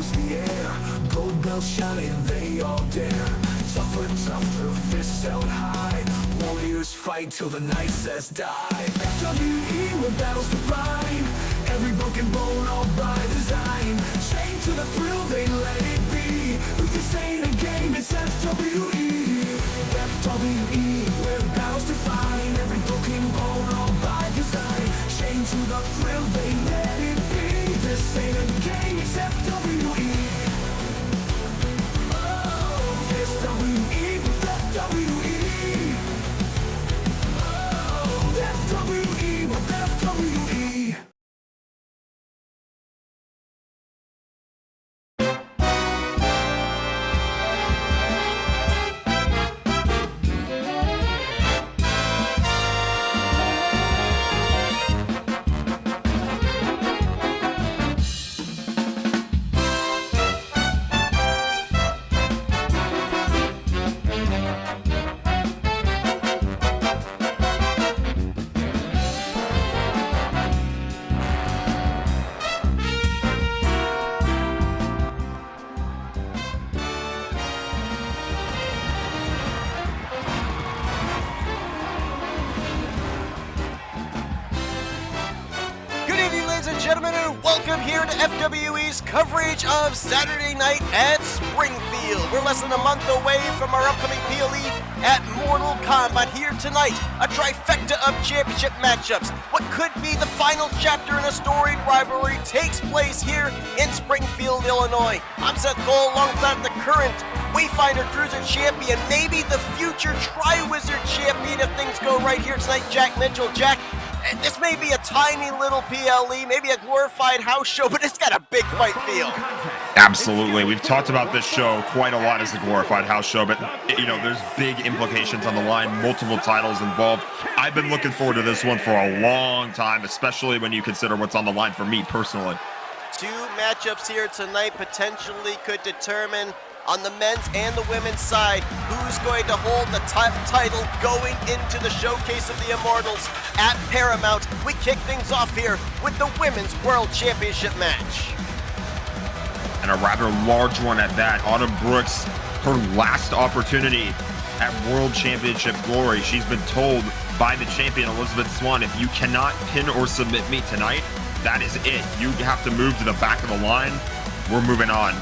fills the air. Gold bells shining, they all dare. Tougher and tougher, fists held high. Warriors fight till the night says die. FWE, where battles define. Every broken bone, all by design. Chained to the thrill, they let it be. This ain't a game, it's FWE. FWE, where battles define. Every broken bone, all by design. Chained to the thrill, they let it be. This ain't a game, it's FWE. Oh, FWE with FWE. Oh, FWE with FWE. Gentlemen, and welcome here to FWE's coverage of Saturday night at Springfield. We're less than a month away from our upcoming PLE at Mortal Kombat. Here tonight, a trifecta of championship matchups. What could be the final chapter in a storied rivalry takes place here in Springfield, Illinois. I'm Seth Cole, alongside the current Wayfinder Cruiser Champion, maybe the future Tri-Wizard Champion if things go right here tonight, Jack Mitchell. Jack, this may be a tiny little PLE, maybe a glorified house show, but it's got a big fight feel. Absolutely. We've talked about this show quite a lot as a glorified house show, but, you know, there's big implications on the line, multiple titles involved. I've been looking forward to this one for a long time, especially when you consider what's on the line for me personally. Two matchups here tonight potentially could determine on the men's and the women's side who's going to hold the title going into the Showcase of the Immortals at Paramount. We kick things off here with the Women's World Championship match. And a rather large one at that. Autumn Brooks, her last opportunity at World Championship glory. She's been told by the champion, Elizabeth Swan, if you cannot pin or submit me tonight, that is it. You have to move to the back of the line. We're moving on.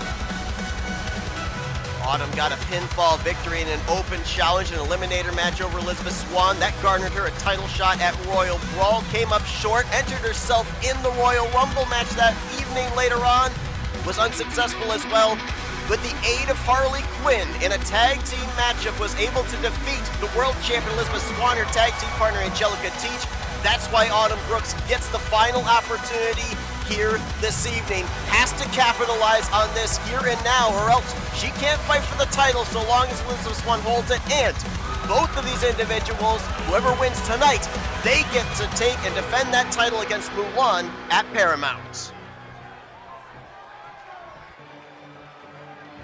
Autumn got a pinfall victory in an open challenge and eliminator match over Elizabeth Swan. That garnered her a title shot at Royal Brawl. Came up short, entered herself in the Royal Rumble match that evening later on. Was unsuccessful as well. With the aid of Harley Quinn in a tag team matchup, was able to defeat the world champion Elizabeth Swan, her tag team partner Angelica Teach. That's why Autumn Brooks gets the final opportunity here this evening. Has to capitalize on this here and now, or else she can't fight for the title so long as Elizabeth Swan holds it. And both of these individuals, whoever wins tonight, they get to take and defend that title against Mulan at Paramount.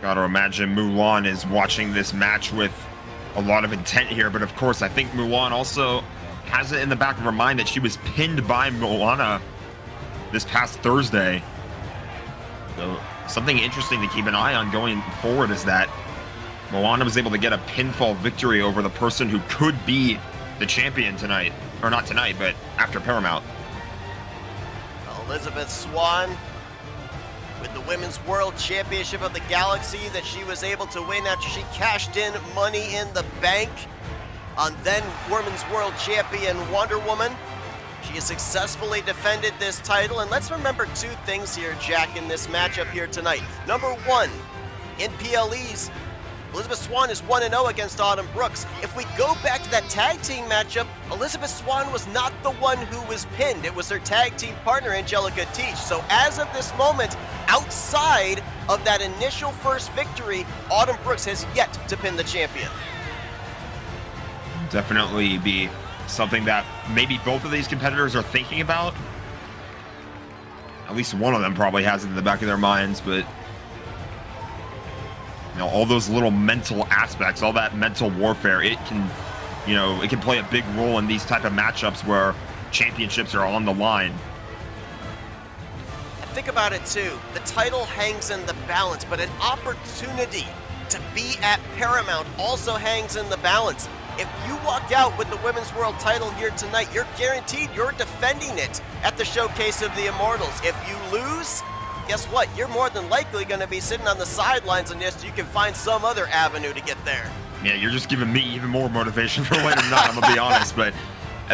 Gotta imagine Mulan is watching this match with a lot of intent here, but of course I think Mulan also has it in the back of her mind that she was pinned by Moana this past Thursday. So something interesting to keep an eye on going forward is that Moana was able to get a pinfall victory over the person who could be the champion tonight, or not tonight, but after Paramount. Elizabeth Swan with the Women's World Championship of the Galaxy that she was able to win after she cashed in Money in the Bank on then Women's World Champion Wonder Woman. She has successfully defended this title, and let's remember two things here, Jack, in this matchup here tonight. Number one, in PLEs, Elizabeth Swan is 1-0 against Autumn Brooks. If we go back to that tag team matchup, Elizabeth Swan was not the one who was pinned. It was her tag team partner, Angelica Teach. So as of this moment, outside of that initial first victory, Autumn Brooks has yet to pin the champion. Definitely be something that maybe both of these competitors are thinking about. At least one of them probably has it in the back of their minds, but you know, all those little mental aspects, all that mental warfare, it can, you know, it can play a big role in these type of matchups where championships are on the line. think about it too. The title hangs in the balance, but an opportunity to be at Paramount also hangs in the balance. If you walk out with the Women's World title here tonight, you're guaranteed you're defending it at the Showcase of the Immortals. If you lose, guess what? You're more than likely going to be sitting on the sidelines on this. You can find some other avenue to get there. Yeah, you're just giving me even more motivation for later tonight, I'm going to be honest. But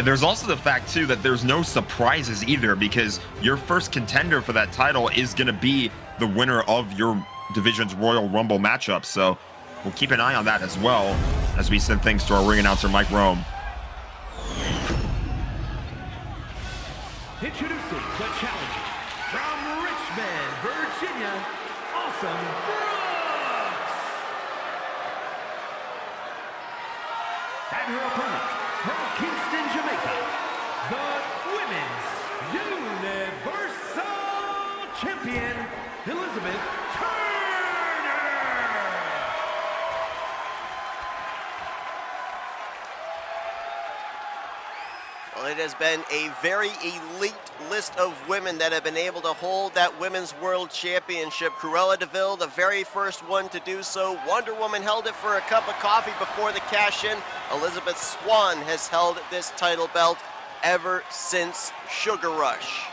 there's also the fact, too, that there's no surprises either, because your first contender for that title is going to be the winner of your division's Royal Rumble matchup. So we'll keep an eye on that as well as we send things to our ring announcer, Mike Rome. Introducing the challenger from Richmond, Virginia, Awesome Brooks. And her opponent from Kingston, Jamaica, the Women's Universal Champion, Elizabeth Turner. Well, it has been a very elite list of women that have been able to hold that Women's World Championship. Cruella de Vil, the very first one to do so. Wonder Woman held it for a cup of coffee before the cash-in. Elizabeth Swann has held this title belt ever since Sugar Rush.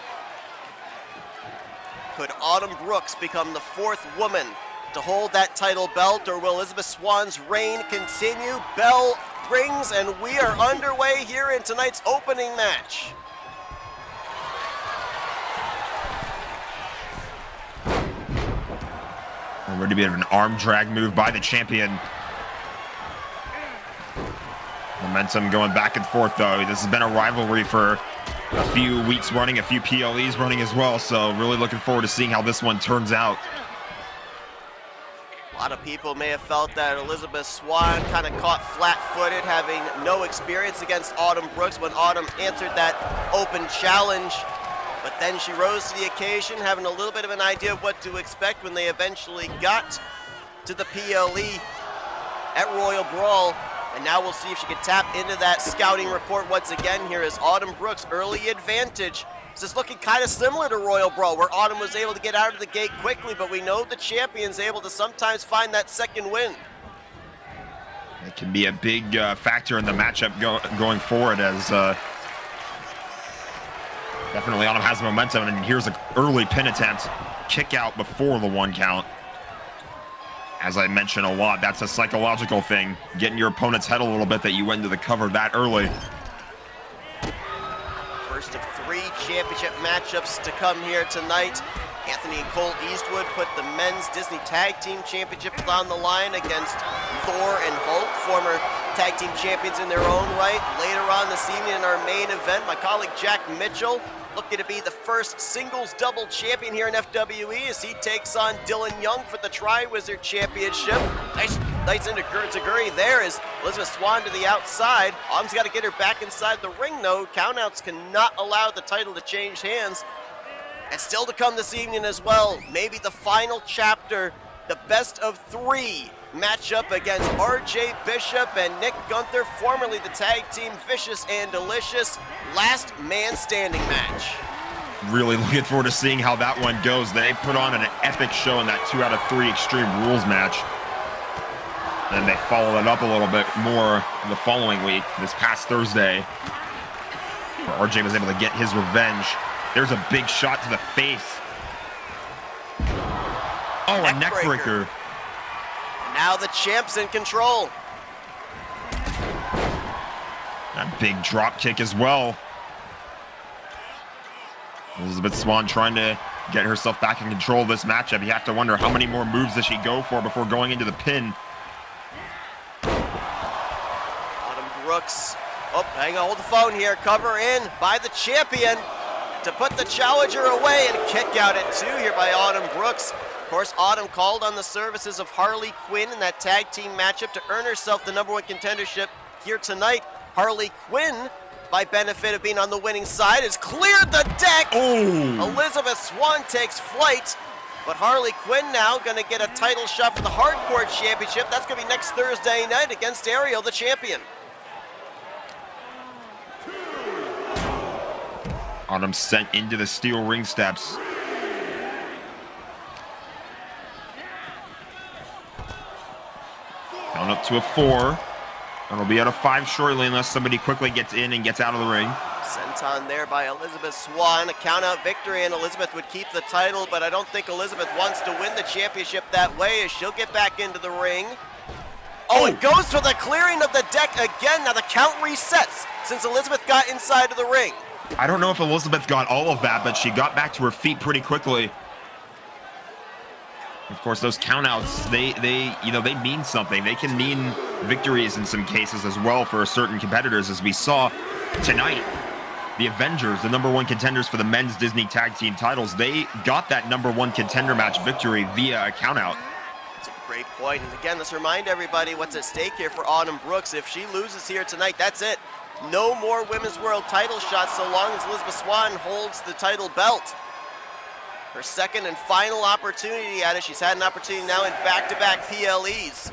Could Autumn Brooks become the fourth woman to hold that title belt, or will Elizabeth Swann's reign continue? Bell rings, and we are underway here in tonight's opening match. Already a bit of an arm drag move by the champion. Momentum going back and forth, though. This has been a rivalry for a few weeks running, a few PLEs running as well, so really looking forward to seeing how this one turns out. A lot of people may have felt that Elizabeth Swann kind of caught flat-footed, having no experience against Autumn Brooks when Autumn answered that open challenge. But then she rose to the occasion, having a little bit of an idea of what to expect when they eventually got to the PLE at Royal Brawl. And now we'll see if she can tap into that scouting report once again here as Autumn Brooks' early advantage. This is looking kind of similar to Royal Brawl, where Autumn was able to get out of the gate quickly, but we know the champion's able to sometimes find that second win. It can be a big factor in the matchup going forward, as definitely Autumn has momentum, and here's an early pin attempt, kick out before the 1 count. As I mentioned a lot, that's a psychological thing, getting your opponent's head a little bit that you went into the cover that early. First of 3 championship matchups to come here tonight. Anthony and Cole Eastwood put the men's Disney Tag Team Championship on the line against Thor and Hulk, former tag team champions in their own right. Later on this evening in our main event, my colleague Jack Mitchell looking to be the first singles double champion here in FWE as he takes on Dylan Young for the Tri-Wizard Championship. Nice into there is Elizabeth Swann to the outside. Autumn's got to get her back inside the ring, though. Countouts cannot allow the title to change hands. And still to come this evening as well, maybe the final chapter, the best of 3 matchup against RJ Bishop and Nick Gunther, formerly the tag team Vicious and Delicious. Last man standing match. Really looking forward to seeing how that one goes. They put on an epic show in that 2 out of 3 Extreme Rules match. And they followed it up a little bit more the following week, this past Thursday, where RJ was able to get his revenge. There's a big shot to the face. Oh, a neck breaker. Now the champ's in control. A big drop kick as well. Elizabeth Swann trying to get herself back in control of this matchup. You have to wonder how many more moves does she go for before going into the pin. Autumn Brooks. Oh, hang on, hold the phone here. Cover in by the champion to put the challenger away, and a kick out at 2 here by Autumn Brooks. Of course, Autumn called on the services of Harley Quinn in that tag team matchup to earn herself the #1 contendership here tonight. Harley Quinn, by benefit of being on the winning side, has cleared the deck. Oh! Elizabeth Swann takes flight, but Harley Quinn now going to get a title shot for the Hardcore Championship. That's going to be next Thursday night against Ariel, the champion. Autumn sent into the steel ring steps. On up to a 4. And it'll be at a 5 shortly unless somebody quickly gets in and gets out of the ring. Senton there by Elizabeth Swan. A count-out victory, and Elizabeth would keep the title, but I don't think Elizabeth wants to win the championship that way, as she'll get back into the ring. Oh, it goes for the clearing of the deck again. Now the count resets since Elizabeth got inside of the ring. I don't know if Elizabeth got all of that, but she got back to her feet pretty quickly. Of course, those countouts, they mean something. They can mean victories in some cases as well for certain competitors, as we saw tonight. The Avengers, the #1 contenders for the men's Disney Tag Team titles, they got that #1 contender match victory via a countout. That's a great point. And again, let's remind everybody what's at stake here for Autumn Brooks. If she loses here tonight, that's it. No more Women's World title shots so long as Elizabeth Swan holds the title belt. Her second and final opportunity at it. She's had an opportunity now in back-to-back PLEs.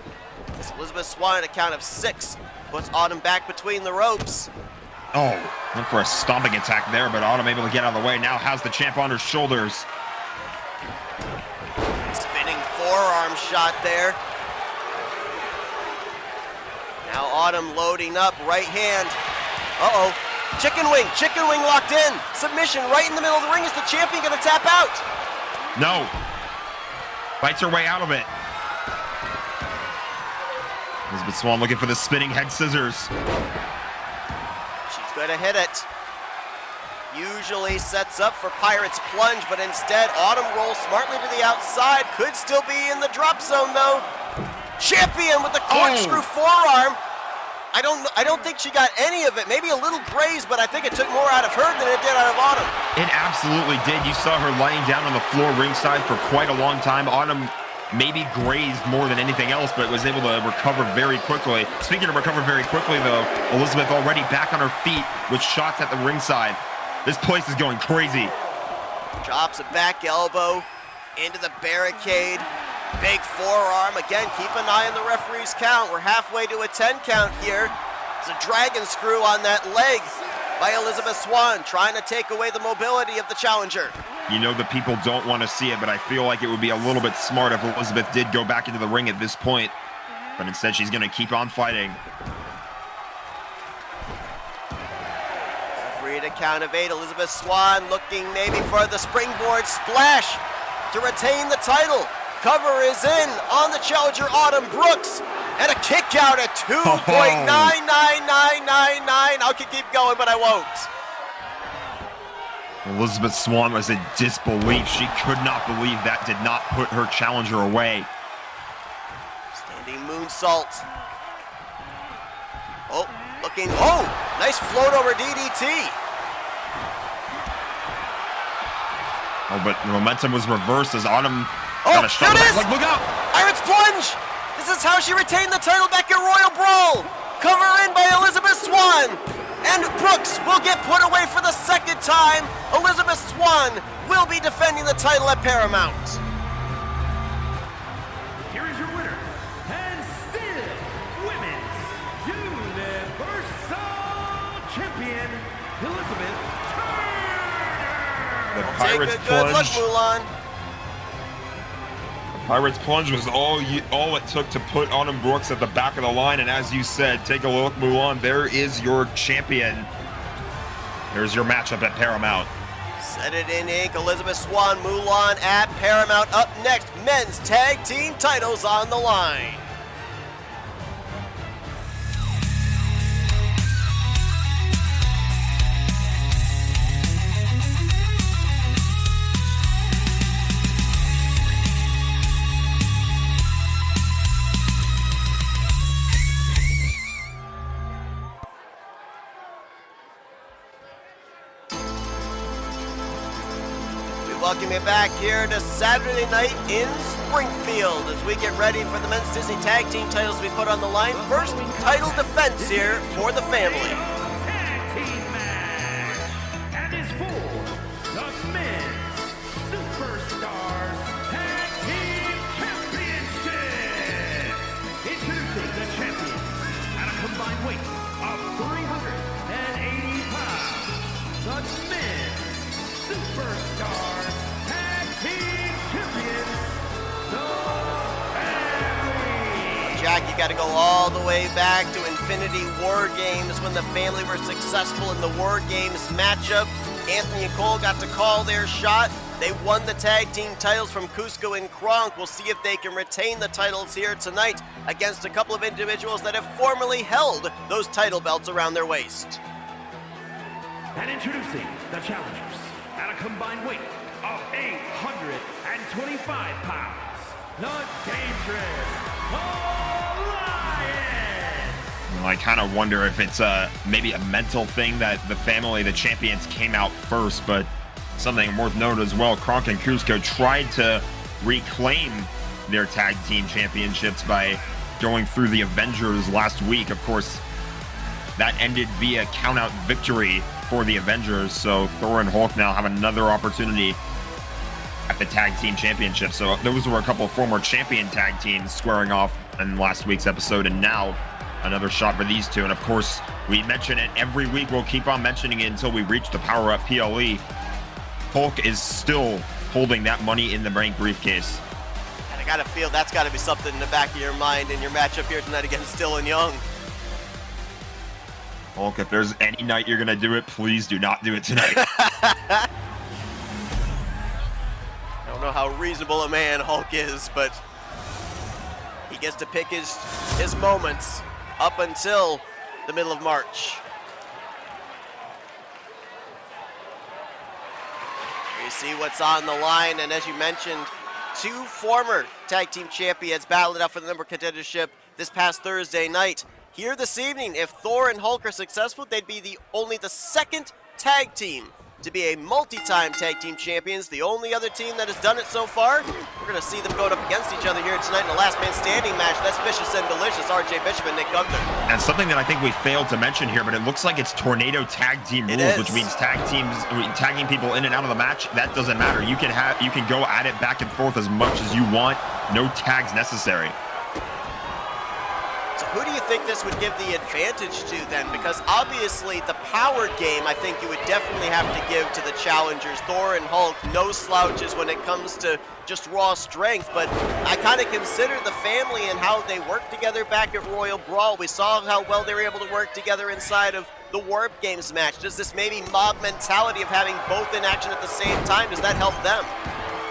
As Elizabeth Swan at a count of 6 puts Autumn back between the ropes. Oh, went for a stomping attack there, but Autumn able to get out of the way. Now has the champ on her shoulders. Spinning forearm shot there. Now Autumn loading up, right hand. Uh-oh. Chicken wing locked in. Submission right in the middle of the ring. Is the champion gonna tap out? No. Fights her way out of it. Elizabeth Swan looking for the spinning head scissors. She's gonna hit it. Usually sets up for Pirate's plunge, but instead Autumn rolls smartly to the outside. Could still be in the drop zone though. Champion with the corkscrew forearm. I don't think she got any of it. Maybe a little grazed, but I think it took more out of her than it did out of Autumn. It absolutely did. You saw her lying down on the floor ringside for quite a long time. Autumn maybe grazed more than anything else, but was able to recover very quickly. Speaking of recover very quickly, though, Elizabeth already back on her feet with shots at the ringside. This place is going crazy. Drops a back elbow into the barricade. Big forearm. Again, keep an eye on the referee's count. We're halfway to a 10 count here. There's a dragon screw on that leg by Elizabeth Swan, trying to take away the mobility of the challenger. You know the people don't want to see it, but I feel like it would be a little bit smart if Elizabeth did go back into the ring at this point. But instead, she's going to keep on fighting. Referee at a count of 8. Elizabeth Swan looking maybe for the springboard splash to retain the title. Cover is in on the challenger, Autumn Brooks, and a kick out at 2.99999. I could keep going, but I won't. Elizabeth Swan was in disbelief. She could not believe that did not put her challenger away. Standing moonsault. Oh, looking, oh, nice float over DDT. Oh, but the momentum was reversed as Autumn Oh, got a shot. there it is! Look out! Pirate's plunge! This is how she retained the title back at Royal Brawl. Cover in by Elizabeth Swan. And Brooks will get put away for the second time. Elizabeth Swan will be defending the title at Paramount. Here is your winner, and still Women's Universal Champion, Elizabeth Turner. The Take Pirate's a good look, plunge. Mulan. Pirate's plunge was all it took to put Autumn Brooks at the back of the line, and as you said, take a look, Mulan, there is your champion. There's your matchup at Paramount. Set it in ink. Elizabeth Swan, Mulan at Paramount. Up next, men's tag team titles on the line. Welcome you back here to Saturday night in Springfield as we get ready for the men's Disney Tag Team titles we put on the line. First title defense here for the family. Tag team match, and is for the men's Superstars Tag Team Championship. Introducing the champions at a combined weight of 380 pounds. The men's Superstars Tag Team Champions, the family. Jackie you got to go all the way back to Infinity War Games when the family were successful in the War Games matchup. Anthony and Cole got to call their shot. They won the tag team titles from Cusco and Kronk. We'll see if they can retain the titles here tonight against a couple of individuals that have formerly held those title belts around their waist. And introducing the challengers at a combined weight of 825 pounds, the Dangerous Alliance. I kind of wonder if it's maybe a mental thing that the family, the champions, came out first, but something worth note as well, Kronk and Cusco tried to reclaim their tag team championships by going through the Avengers last week. Of course, that ended via countout victory for the Avengers, so Thor and Hulk now have another opportunity at the tag team championship. So those were a couple of former champion tag teams squaring off in last week's episode, and now another shot for these two. And of course, we mention it every week. We'll keep on mentioning it until we reach the Power Up PLE. Hulk is still holding that Money in the Bank briefcase. And I gotta feel that's gotta be something in the back of your mind in your matchup here tonight against Dylan Young. Hulk, if there's any night you're gonna do it, please do not do it tonight. I don't know how reasonable a man Hulk is, but he gets to pick his moments up until the middle of March. You see what's on the line, and as you mentioned, two former tag team champions battled it out for the number one contendership this past Thursday night. Here this evening, if Thor and Hulk are successful, they'd be only the second tag team to be a multi-time tag team champions. The only other team that has done it so far, we're going to see them going up against each other here tonight in the last man standing match. That's Vicious and Delicious, RJ Bishop and Nick Gunther. And something that I think we failed to mention here, but it looks like it's Tornado tag team rules, which means tagging people in and out of the match. That doesn't matter. You can go at it back and forth as much as you want. No tags necessary. So who do you think this would give the advantage to then? Because obviously the power game, I think you would definitely have to give to the challengers. Thor and Hulk, no slouches when it comes to just raw strength, but I kind of consider the family and how they worked together back at Royal Brawl. We saw how well they were able to work together inside of the Warp Games match. Does this maybe mob mentality of having both in action at the same time, does that help them?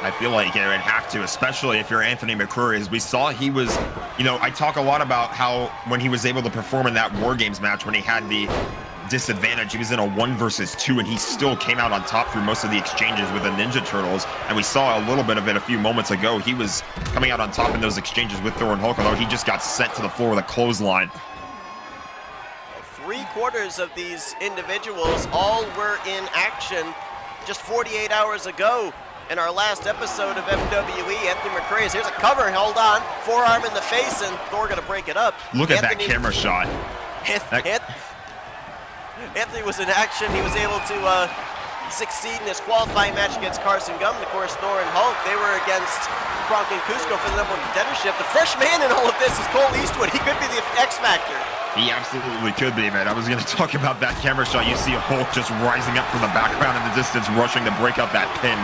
I feel like it would have to, especially if you're Anthony McCrory. As we saw, he was, I talk a lot about how when he was able to perform in that War Games match, when he had the disadvantage, he was in a 1 versus 2, and he still came out on top through most of the exchanges with the Ninja Turtles. And we saw a little bit of it a few moments ago. He was coming out on top in those exchanges with Thor and Hulk, although he just got sent to the floor with a clothesline. 3/4 of these individuals all were in action just 48 hours ago. In our last episode of FWE, Anthony McCrae, here's a cover, hold on, forearm in the face, and Thor gonna break it up. Look at that camera shot. Anthony was in action. He was able to succeed in his qualifying match against Carson Gum. And of course, Thor and Hulk, they were against Kronk and Cusco for the number one contendership. The fresh man in all of this is Cole Eastwood. He could be the X Factor. He absolutely could be, man. I was going to talk about that camera shot. You see a Hulk just rising up from the background in the distance, rushing to break up that pin.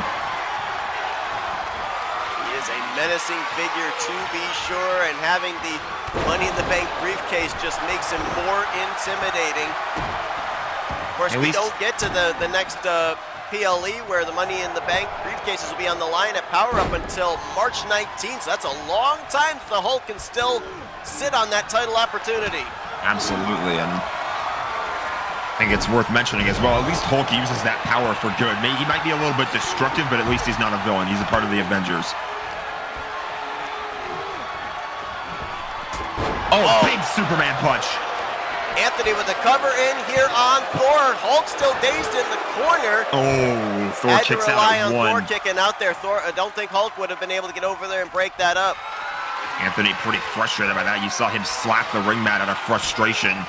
A menacing figure to be sure, and having the Money in the Bank briefcase just makes him more intimidating. Of course, we don't get to the next PLE where the Money in the Bank briefcases will be on the line at Power Up until March 19th. So that's a long time so the Hulk can still sit on that title opportunity. Absolutely, and I think it's worth mentioning as well, at least Hulk uses that power for good. He might be a little bit destructive, but at least he's not a villain. He's a part of the Avengers. Oh, big Superman punch. Anthony with the cover in here on Thor. Hulk still dazed in the corner. Oh, Thor kicks out at 1. Thor kicking out there. Thor, I don't think Hulk would have been able to get over there and break that up. Anthony pretty frustrated by that. You saw him slap the ring mat out of frustration.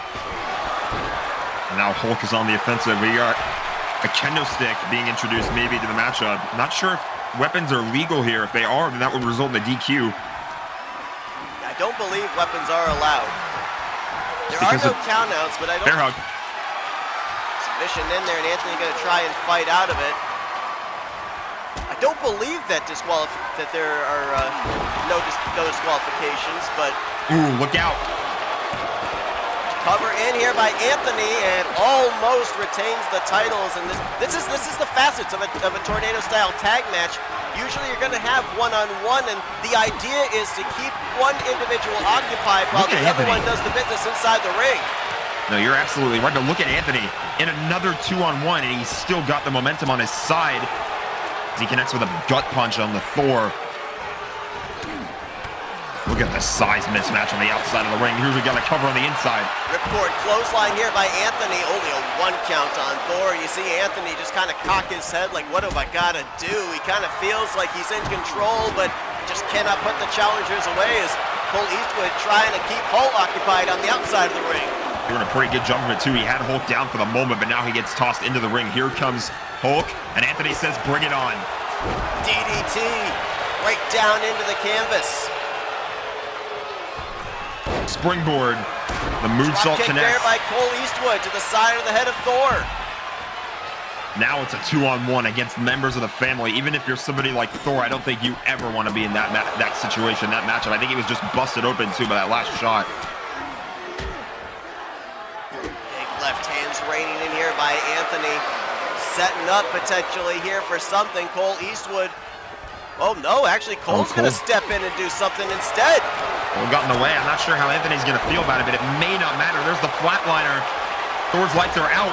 And now Hulk is on the offensive. We got a kendo stick being introduced maybe to the matchup. Not sure if weapons are legal here. If they are, then that would result in a DQ. I don't believe weapons are allowed. There are no countouts, but I don't... Bear hug. Submission in there, and Anthony going to try and fight out of it. I don't believe that there are no disqualifications, but... Ooh, look out. Cover in here by Anthony and almost retains the titles. And this is the facets of a tornado-style tag match. Usually you're going to have one-on-one, and the idea is to keep one individual occupied while the other one does the business inside the ring. No, you're absolutely right. But look at Anthony in another 2-on-1, and he's still got the momentum on his side as he connects with a gut punch on the Thor. Look at the size mismatch on the outside of the ring. Here we got a cover on the inside. Ripcord clothesline here by Anthony. Only a 1 count on Thor. You see Anthony just kind of cock his head like, what have I got to do? He kind of feels like he's in control, but just cannot put the challengers away as Cole Eastwood trying to keep Hulk occupied on the outside of the ring. Doing a pretty good job of it, too. He had Hulk down for the moment, but now he gets tossed into the ring. Here comes Hulk, and Anthony says, bring it on. DDT right down into the canvas. Springboard. The moonsault Kick connects. there by Cole Eastwood to the side of the head of Thor. Now it's a 2-on-1 against members of the family. Even if you're somebody like Thor, I don't think you ever want to be in that situation, that matchup. I think he was just busted open, too, by that last shot. Big left hands raining in here by Anthony. Setting up potentially here for something. Cole Eastwood. Oh, no, actually, Cole's going to step in and do something instead. Well, got in the way. I'm not sure how Anthony's going to feel about it, but it may not matter. There's the flatliner. Thor's lights are out.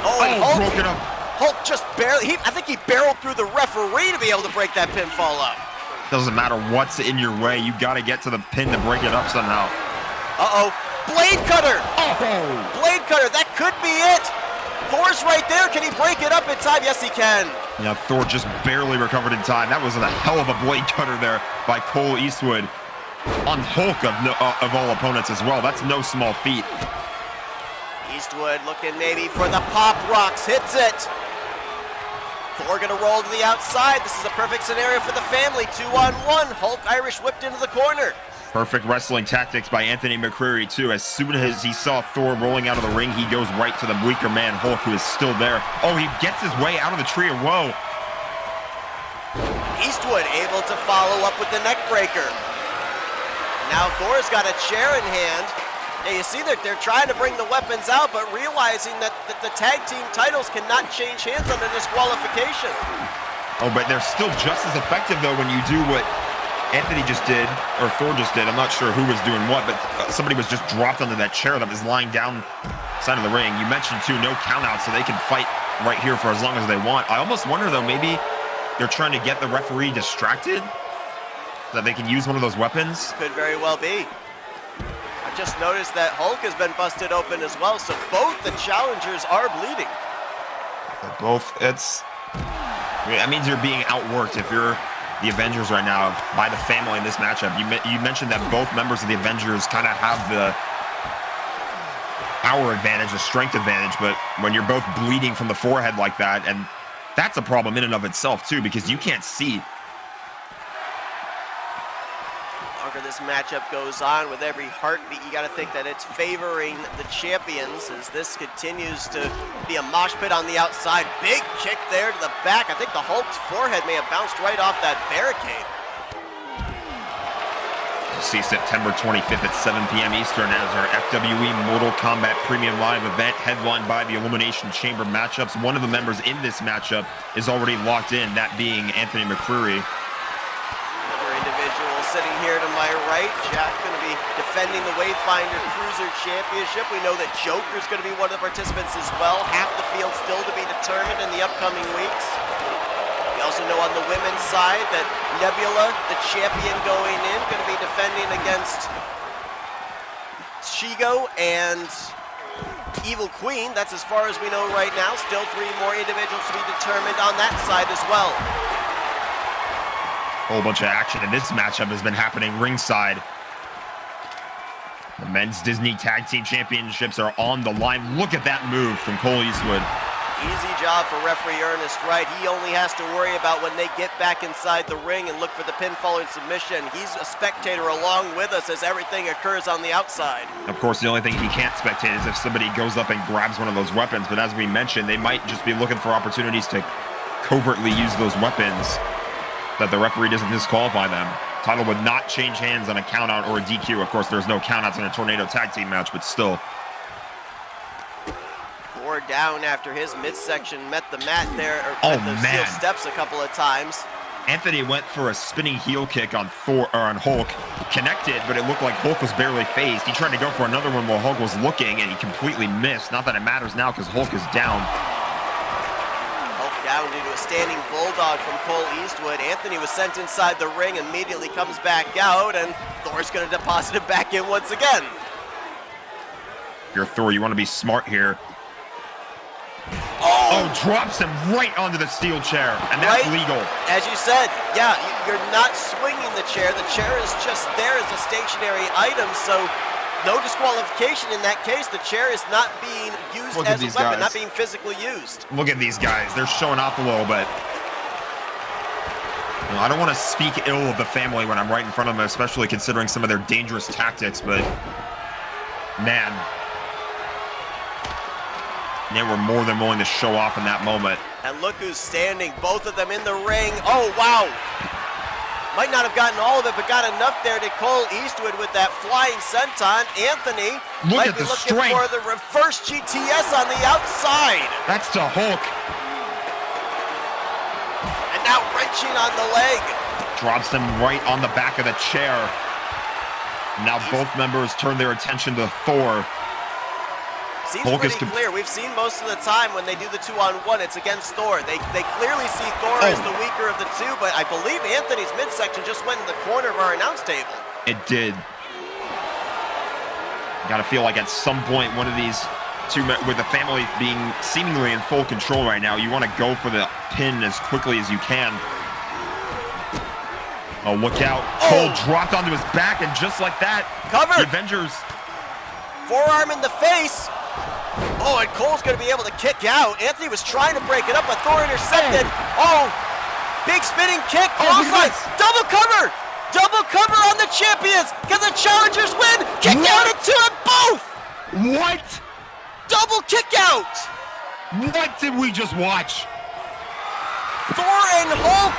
Oh, and Hulk broke it up. Hulk just barely, I think he barreled through the referee to be able to break that pinfall up. Doesn't matter what's in your way. You got to get to the pin to break it up somehow. Uh-oh. Blade cutter. Oh! Blade cutter. That could be it. Thor's right there. Can he break it up in time? Yes, he can. Yeah, Thor just barely recovered in time. That was a hell of a blade cutter there by Cole Eastwood on Hulk of all opponents as well. That's no small feat. Eastwood looking maybe for the pop rocks. Hits it. Thor going to roll to the outside. This is a perfect scenario for the family. 2-on-1. Hulk Irish whipped into the corner. Perfect wrestling tactics by Anthony McCreary, too. As soon as he saw Thor rolling out of the ring, he goes right to the weaker man, Hulk, who is still there. Oh, he gets his way out of the tree of woe. Eastwood able to follow up with the neck breaker. Now Thor's got a chair in hand. Yeah, you see that they're trying to bring the weapons out, but realizing that the tag team titles cannot change hands under disqualification. Oh, but they're still just as effective, though, when you do what Anthony just did, or Thor just did. I'm not sure who was doing what, but somebody was just dropped onto that chair that was lying down side of the ring. You mentioned, too, no countouts, so they can fight right here for as long as they want. I almost wonder, though, maybe they're trying to get the referee distracted, that they can use one of those weapons. Could very well be. I just noticed that Hulk has been busted open as well, so both the challengers are bleeding. That means you're being outworked if you're the Avengers right now by the family in this matchup. You mentioned that both members of the Avengers kind of have the power advantage, the strength advantage, but when you're both bleeding from the forehead like that, and that's a problem in and of itself too, because you can't see. The longer this matchup goes on, with every heartbeat, you got to think that it's favoring the champions as this continues to be a mosh pit on the outside. Big kick there to the back. I think the Hulk's forehead may have bounced right off that barricade. See September 25th at 7 p.m. Eastern as our FWE Mortal Kombat Premium Live event headlined by the Elimination Chamber matchups. One of the members in this matchup is already locked in, that being Anthony McCreary. Another individual sitting here to my right. Jack going to be defending the Wayfinder Cruiser Championship. We know that Joker's going to be one of the participants as well. Half the field still to be determined in the upcoming weeks. We also know on the women's side that Nebula, the champion going in, going to be defending against Shigo and Evil Queen. That's as far as we know right now. Still 3 more individuals to be determined on that side as well. Whole bunch of action in this matchup has been happening ringside. The men's Disney Tag Team Championships are on the line. Look at that move from Cole Eastwood. Easy job for referee Ernest Wright. He only has to worry about when they get back inside the ring and look for the pinfall and submission. He's a spectator along with us as everything occurs on the outside. Of course, the only thing he can't spectate is if somebody goes up and grabs one of those weapons. But as we mentioned, they might just be looking for opportunities to covertly use those weapons that the referee doesn't disqualify them. Title would not change hands on a countout or a DQ. Of course, there's no countouts in a Tornado tag team match, but still. Thor down after his midsection met the mat there, or Oh, met the man. steel steps a couple of times. Anthony went for a spinning heel kick on Hulk, connected, but it looked like Hulk was barely phased. He tried to go for another one while Hulk was looking, and he completely missed. Not that it matters now because Hulk is down. Hulk down due to a standing bulldog from Cole Eastwood. Anthony was sent inside the ring, immediately comes back out, and Thor's going to deposit it back in once again. You're Thor, you want to be smart here. Oh, drops him right onto the steel chair, and that's Right. legal. As you said, yeah, you're not swinging the chair. The chair is just there as a stationary item, so no disqualification in that case. The chair is not being used Look at as a these weapon, guys. not being physically used. Look at these guys. They're showing off a little bit. You know, I don't want to speak ill of the family when I'm right in front of them, especially considering some of their dangerous tactics, but man, they were more than willing to show off in that moment. And look who's standing, both of them in the ring. Oh, wow. Might not have gotten all of it, but got enough there to Cole Eastwood with that flying senton. Anthony Look might at be the looking strength. for the reverse GTS on the outside. That's to Hulk. And now wrenching on the leg. Drops him right on the back of the chair. Now both members turn their attention to Thor. Seems Hulk is pretty clear. We've seen most of the time when they do the 2-on-1, it's against Thor. They clearly see Thor as the weaker of the two, but I believe Anthony's midsection just went in the corner of our announce table. It did. Gotta feel like at some point one of these two, with the family being seemingly in full control right now, you want to go for the pin as quickly as you can. Oh, look out. Cole dropped onto his back, and just like that, Covered. the Avengers. Forearm in the face. Oh, and Cole's going to be able to kick out. Anthony was trying to break it up, but Thor intercepted. Oh, big spinning kick. Oh, look Clothesline. at this. Double cover. Double cover on the champions. Can the challengers win? Kick out at two at both. What? Double kick out. What did we just watch? Thor and Hulk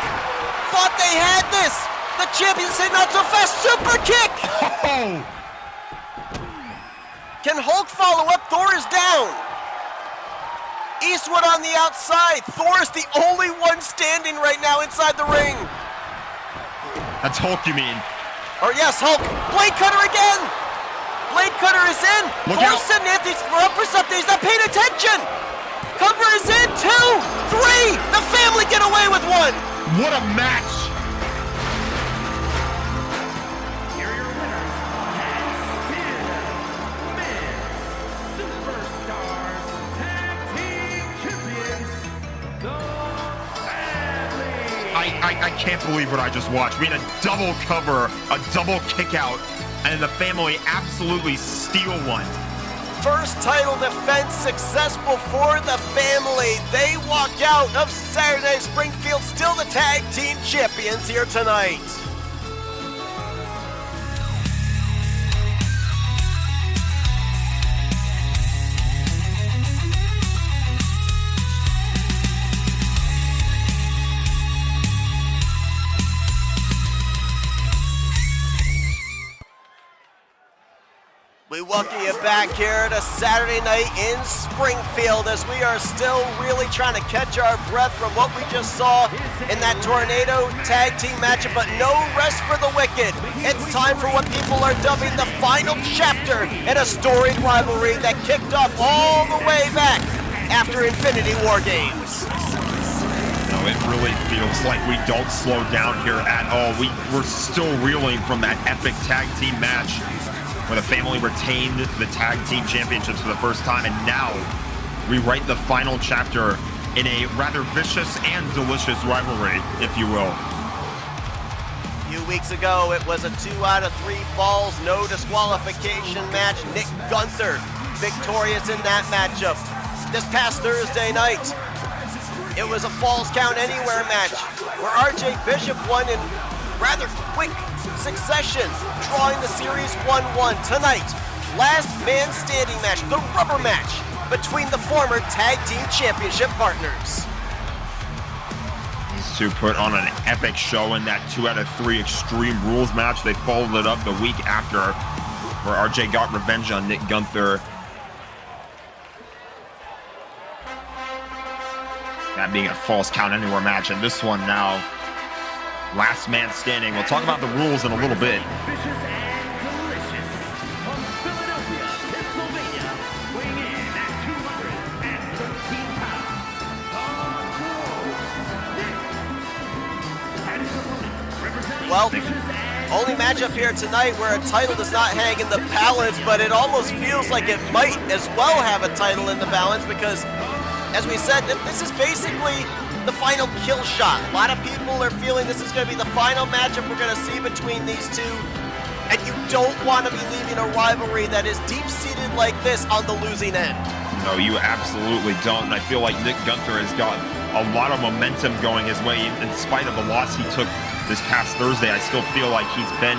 thought they had this. The champions say not so fast. Super kick. Oh! Can Hulk follow up? Thor is down. Eastwood on the outside. Thor is the only one standing right now inside the ring. That's Hulk, you mean? Or yes, Hulk. Blade cutter again. Blade cutter is in. Look Thor's out. sitting Anthony's up for something. He's not paying attention. Cover is in. 2, 3. The family get away with one. What a match! Here are your winners, and still Men's Superstars Tag Team Champions, the Family. I can't believe what I just watched. We had a double cover, a double kick out, and the family absolutely steal one. First title defense successful for the family. They walk out of Saturday Springfield, still the tag team champions here tonight. We welcome you back here to Saturday night in Springfield as we are still really trying to catch our breath from what we just saw in that Tornado tag team matchup, but no rest for the wicked. It's time for what people are dubbing the final chapter in a storied rivalry that kicked off all the way back after Infinity War Games. No, it really feels like we don't slow down here at all. We're still reeling from that epic tag team match where the family retained the tag team championships for the first time, and now we write the final chapter in a rather vicious and delicious rivalry, if you will. A few weeks ago, it was a 2 out of 3 falls, no disqualification match. Nick Gunther victorious in that matchup. This past Thursday night, it was a falls count anywhere match where RJ Bishop won in rather quick succession, drawing the series 1-1. Tonight, last man standing match, the rubber match between the former tag team championship partners. These two put on an epic show in that 2 out of 3 Extreme Rules match. They followed it up the week after, where RJ got revenge on Nick Gunther. That being a false count anywhere match, and this one now, last man standing. We'll talk about the rules in a little bit. Vicious and delicious from Philadelphia, Pennsylvania, weighing in at 213 pounds, the Ghost, Nick. And his opponent, representing Well, Vicious and only matchup here tonight where a title does not hang in the balance, but it almost feels like it might as well have a title in the balance because, as we said, this is basically the final kill shot. A lot of people are feeling this is going to be the final matchup we're going to see between these two, and you don't want to be leaving a rivalry that is deep-seated like this on the losing end. No, you absolutely don't. And I feel like Nick Gunther has got a lot of momentum going his way. In spite of the loss he took this past Thursday, I still feel like he's been,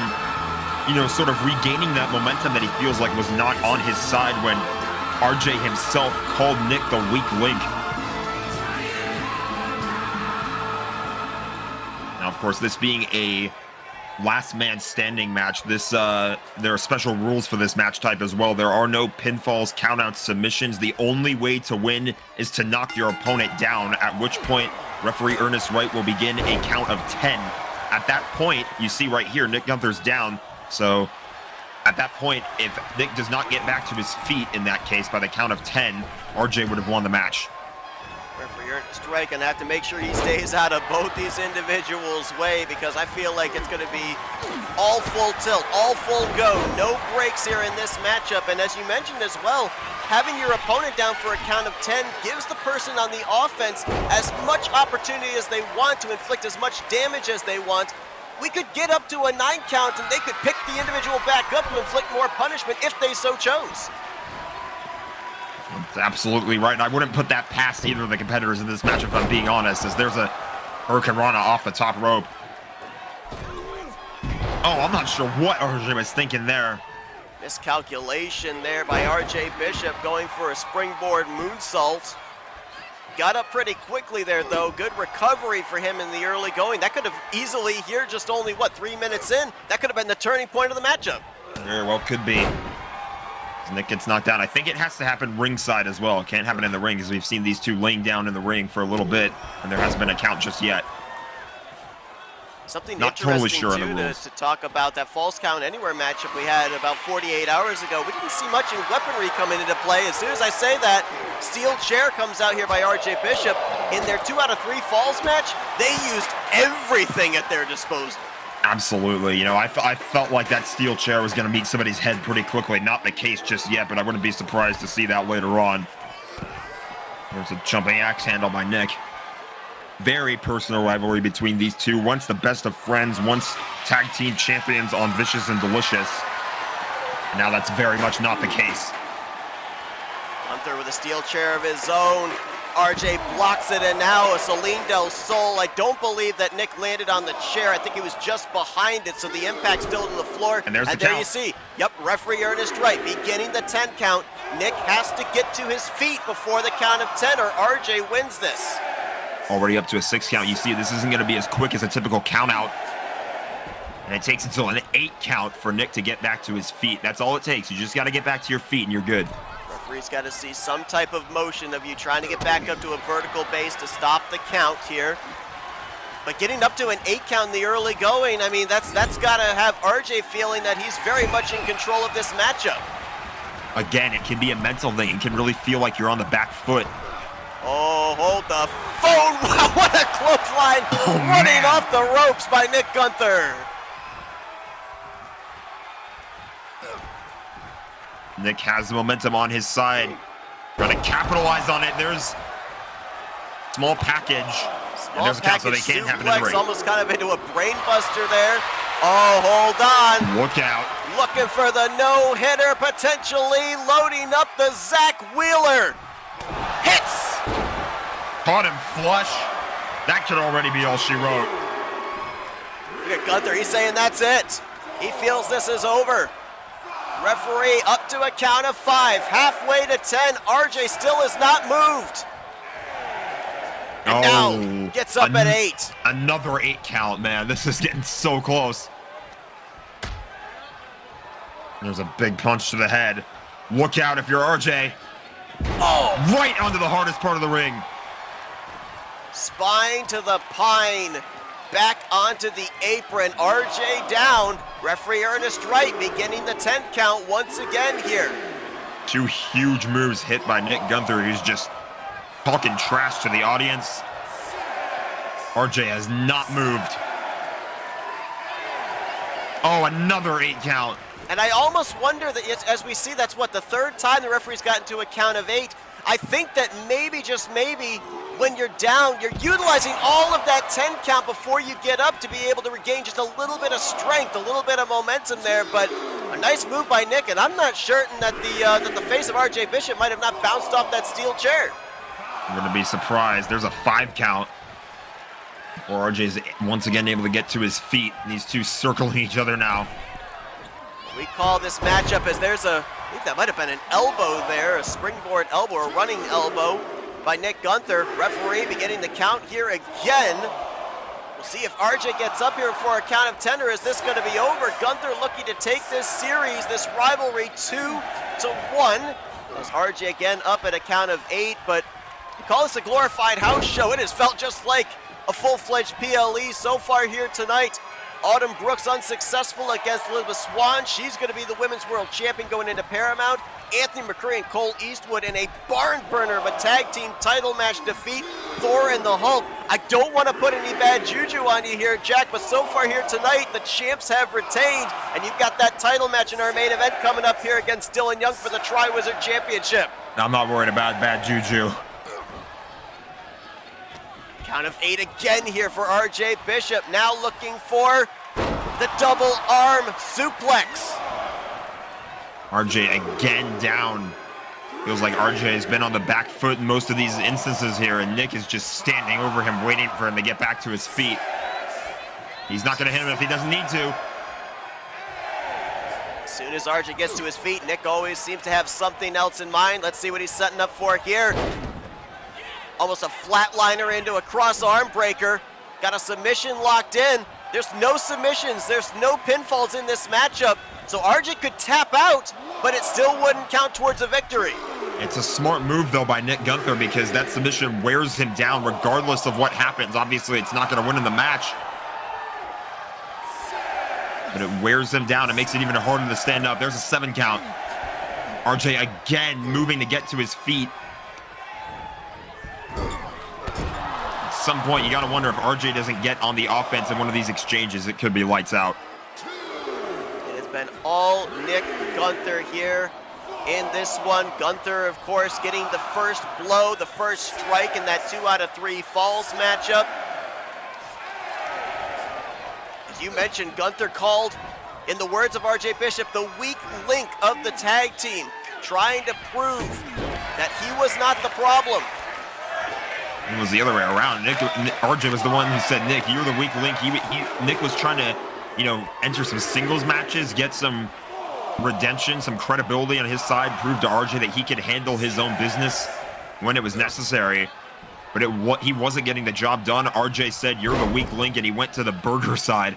sort of regaining that momentum that he feels like was not on his side when RJ himself called Nick the weak link. Now, of course, this being a last man standing match, there are special rules for this match type as well. There are no pinfalls, countouts, submissions. The only way to win is to knock your opponent down, at which point referee Ernest Wright will begin a count of 10. At that point, you see right here, Nick Gunther's down. So at that point, if Nick does not get back to his feet in that case by the count of 10, RJ would have won the match. Referee Ernest Wright gonna have to make sure he stays out of both these individuals' way because I feel like it's gonna be all full tilt, all full go, no breaks here in this matchup. And as you mentioned as well, having your opponent down for a count of 10 gives the person on the offense as much opportunity as they want to inflict as much damage as they want. We could get up to a 9 count and they could pick the individual back up to inflict more punishment if they so chose. That's absolutely right. And I wouldn't put that past either of the competitors in this match, if I'm being honest, as there's a Hurricane Rana off the top rope. Oh, I'm not sure what RJ was thinking there. Miscalculation there by RJ Bishop going for a springboard moonsault. Got up pretty quickly there, though. Good recovery for him in the early going. That could have easily, here just only, 3 minutes in, that could have been the turning point of the matchup. Very well could be. Nick gets knocked down. I think it has to happen ringside as well. It can't happen in the ring because we've seen these two laying down in the ring for a little bit, and there hasn't been a count just yet. Something not interesting totally sure too, on the rules. to talk about that false count anywhere matchup we had about 48 hours ago. We didn't see much in weaponry coming into play. As soon as I say that, steel chair comes out here by RJ Bishop. In their 2 out of 3 falls match, they used everything at their disposal. Absolutely. I felt like that steel chair was going to meet somebody's head pretty quickly. Not the case just yet, but I wouldn't be surprised to see that later on. There's a jumping axe handle by Nick. Very personal rivalry between these two. Once the best of friends, once tag team champions on Vicious and Delicious. Now that's very much not the case. Gunther with a steel chair of his own. RJ blocks it, and now a Celine Del Sol. I don't believe that Nick landed on the chair. I think he was just behind it, so the impact still to the floor. And there's the there count. you see. Yep, referee Ernest Wright beginning the 10 count. Nick has to get to his feet before the count of 10, or RJ wins this. Already up to a 6 count. You see, this isn't going to be as quick as a typical count out. And it takes until an 8 count for Nick to get back to his feet. That's all it takes. You just got to get back to your feet and you're good. Referee's got to see some type of motion of you trying to get back up to a vertical base to stop the count here. But getting up to an 8 count in the early going, I mean, that's got to have RJ feeling that he's very much in control of this matchup. Again, it can be a mental thing. It can really feel like you're on the back foot. Oh, hold the phone. Wow, what a clothesline running off the ropes by Nick Gunther. Nick has the momentum on his side. Trying to capitalize on it. There's small package. And there's a count, so they can't happen in the ring. Almost kind of into a brain buster there. Oh, hold on. Look out. Looking for the no-hitter, potentially loading up the Zach Wheeler. Hits. Caught him flush. That could already be all she wrote. Look at Gunther, he's saying that's it. He feels this is over. Referee up to a count of 5, halfway to 10. RJ still is not moved. And now gets up at 8. Another 8 count, man. This is getting so close. There's a big punch to the head. Look out if you're RJ. Oh! Right onto the hardest part of the ring. Spine to the pine. Back onto the apron. RJ down. Referee Ernest Wright beginning the 10 count once again here. 2 huge moves hit by Nick Gunther, who's just talking trash to the audience. RJ has not moved. Oh, another 8 count. And I almost wonder that, as we see, that's what, the 3rd time the referee's gotten to a count of 8. I think that maybe, just maybe, when you're down, you're utilizing all of that 10 count before you get up to be able to regain just a little bit of strength, a little bit of momentum there. But a nice move by Nick, and I'm not certain that the face of RJ Bishop might have not bounced off that steel chair. I'm going to be surprised. There's a 5 count. Before RJ's once again able to get to his feet. These two circling each other now. We call this matchup as there's I think that might have been an elbow there, a springboard elbow, a running elbow by Nick Gunther. Referee beginning the count here again. We'll see if RJ gets up here for a count of 10, or is this going to be over? Gunther looking to take this series, this rivalry 2-1. As RJ again up at a count of 8, but you call this a glorified house show. It has felt just like a full-fledged PLE so far here tonight. Autumn Brooks unsuccessful against Elizabeth Swan. She's going to be the Women's World Champion going into Paramount. Anthony McCree and Cole Eastwood in a barn burner of a tag team title match defeat Thor and the Hulk. I don't want to put any bad juju on you here, Jack, but so far here tonight, the champs have retained, and you've got that title match in our main event coming up here against Dylan Young for the Tri-Wizard Championship. I'm not worried about bad juju. Count of 8 again here for RJ Bishop. Now looking for the double arm suplex. RJ again down. Feels like RJ has been on the back foot in most of these instances here, and Nick is just standing over him, waiting for him to get back to his feet. He's not going to hit him if he doesn't need to. As soon as RJ gets to his feet, Nick always seems to have something else in mind. Let's see what he's setting up for here. Almost a flatliner into a cross arm breaker. Got a submission locked in. There's no submissions, there's no pinfalls in this matchup. So RJ could tap out, but it still wouldn't count towards a victory. It's a smart move, though, by Nick Gunther, because that submission wears him down regardless of what happens. Obviously, it's not going to win in the match, but it wears him down. It makes it even harder to stand up. There's a 7 count. RJ again moving to get to his feet. At some point, you got to wonder if RJ doesn't get on the offense in one of these exchanges. It could be lights out. It has been all Nick Gunther here in this one. Gunther, of course, getting the first blow, the first strike in that 2 out of 3 falls matchup. As you mentioned, Gunther called, in the words of RJ Bishop, the weak link of the tag team, trying to prove that he was not the problem. It was the other way around. RJ was the one who said, Nick, you're the weak link. Nick was trying to, enter some singles matches, get some redemption, some credibility on his side, prove to RJ that he could handle his own business when it was necessary. But he wasn't getting the job done. RJ said, you're the weak link, and he went to the burger side.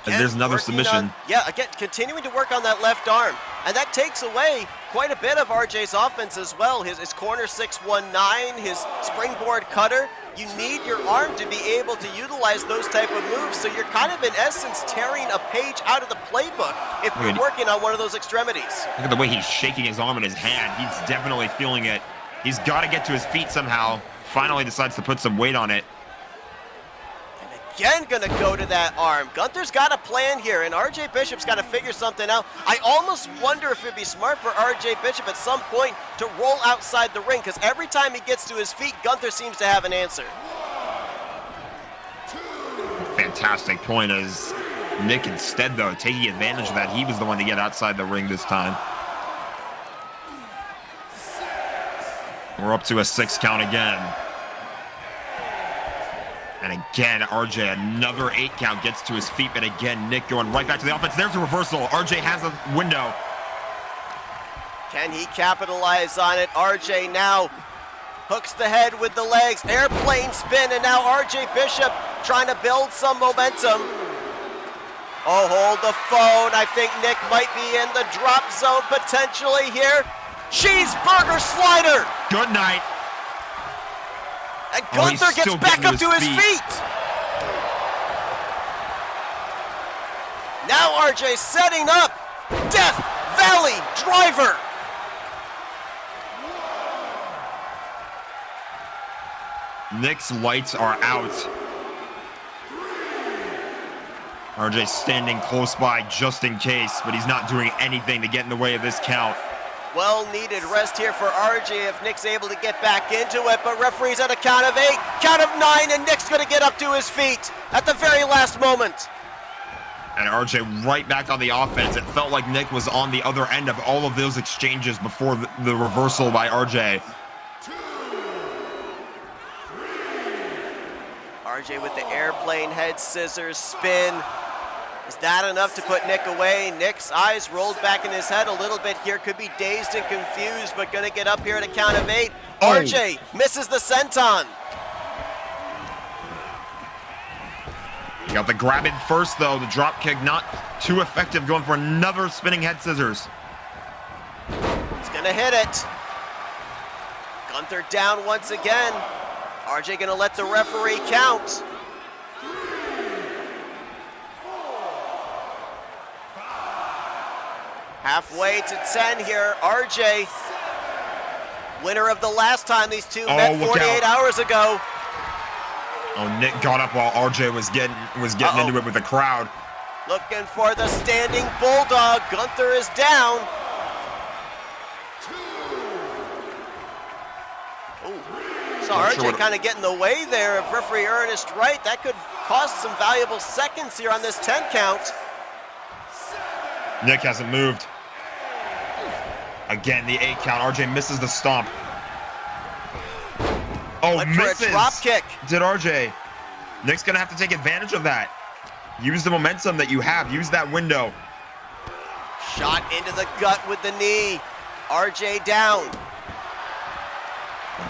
And there's another submission. Again, continuing to work on that left arm. And that takes away quite a bit of RJ's offense as well. His corner 619, his springboard cutter. You need your arm to be able to utilize those type of moves. So you're kind of, in essence, tearing a page out of the playbook if you're working on one of those extremities. Look at the way he's shaking his arm in his hand. He's definitely feeling it. He's got to get to his feet somehow. Finally decides to put some weight on it. Again gonna go to that arm. Gunther's got a plan here, and RJ Bishop's got to figure something out. I almost wonder if it'd be smart for RJ Bishop at some point to roll outside the ring, because every time he gets to his feet, Gunther seems to have an answer. Fantastic point, as Nick instead, though, taking advantage of that, he was the one to get outside the ring this time. We're up to a 6 count again. And again, RJ, another 8 count, gets to his feet, but again, Nick going right back to the offense. There's a reversal. RJ has a window. Can he capitalize on it? RJ now Hooks the head with the legs, airplane spin, and now RJ Bishop trying to build some momentum. Oh, hold the phone. I think Nick might be in the drop zone potentially here. Cheeseburger slider. Good night. And Oh, he's Gunther gets still back getting up to to his his feet. feet. Now RJ setting up. Death Valley driver. Nick's lights are out. RJ standing close by just in case, but he's not doing anything to get in the way of this count. Well needed rest here for RJ if Nick's able to get back into it, but referee's at a count of 8, count of 9, and Nick's gonna get up to his feet at the very last moment. And RJ right back on the offense. It felt like Nick was on the other end of all of those exchanges before the reversal by RJ. RJ with the airplane head scissors spin. Is that enough to put Nick away? Nick's eyes rolled back in his head a little bit here. Could be dazed and confused, but gonna get up here at a count of 8. Oh. RJ misses the senton. He got the grab in first, though. The drop kick not too effective, going for another spinning head scissors. He's gonna hit it. Gunther down once again. RJ gonna let the referee count. Halfway to 10 here, RJ, winner of the last time these two met look 48 out. hours ago. Oh, Nick got up while RJ was getting into it with the crowd. Looking for the standing bulldog. Gunther is down. Ooh. So Not sure RJ what- kind of getting the way there of referee Ernest Wright. That could cost some valuable seconds here on this 10 count. Nick hasn't moved. Again, the 8 count. RJ misses the stomp. Oh, Went for misses. a drop kick. Did RJ. Nick's going to have to take advantage of that. Use the momentum that you have. Use that window. Shot into the gut with the knee. RJ down.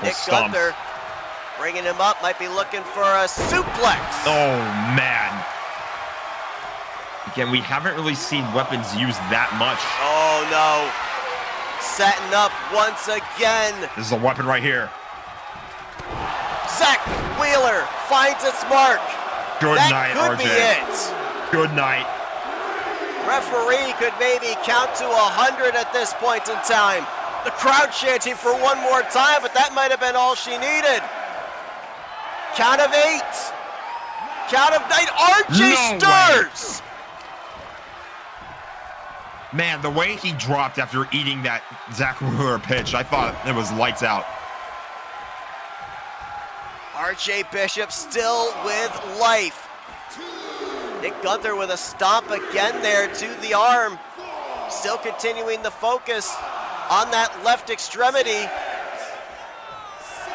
Nick Stomps. Gunther bringing him up. Might be looking for a suplex. Oh, man. Again, we haven't really seen weapons used that much. Oh, no. Setting up once again. This is a weapon right here. Zach Wheeler finds its mark. Good That night, could RJ. be it. Good night. Referee could maybe count to 100 at this point in time. The crowd chanting for one more time, but that might have been all she needed. Count of 8. Count of 9. RJ No way. stirs. Man, the way he dropped after eating that Zach Wheeler pitch, I thought it was lights out. RJ Bishop still with life. Nick Gunther with a stomp again there to the arm. Still continuing the focus on that left extremity.